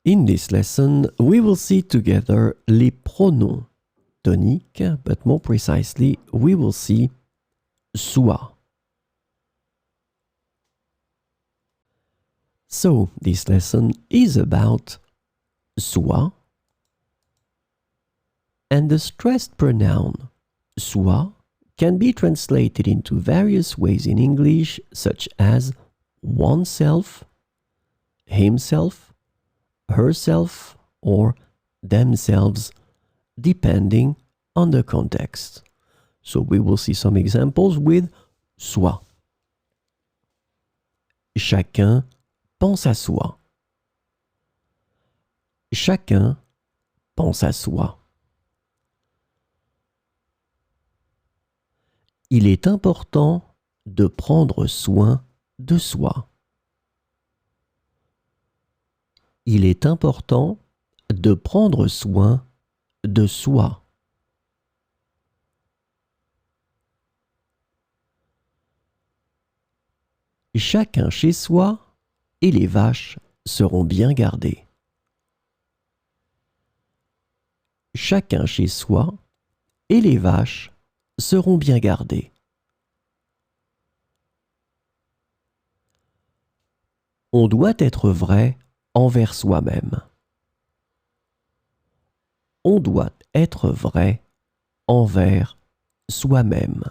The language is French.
In this lesson, we will see together les pronoms toniques, but more precisely, we will see soit. So, this lesson is about soit, and the stressed pronoun soit can be translated into various ways in English, such as oneself, himself, herself, or themselves, depending on the context. So we will see some examples with soi. Chacun pense à soi. Chacun pense à soi. Il est important de prendre soin de soi. Il est important de prendre soin de soi. Chacun chez soi et les vaches seront bien gardées. Chacun chez soi et les vaches seront bien gardées. On doit être vrai envers soi-même. On doit être vrai envers soi-même.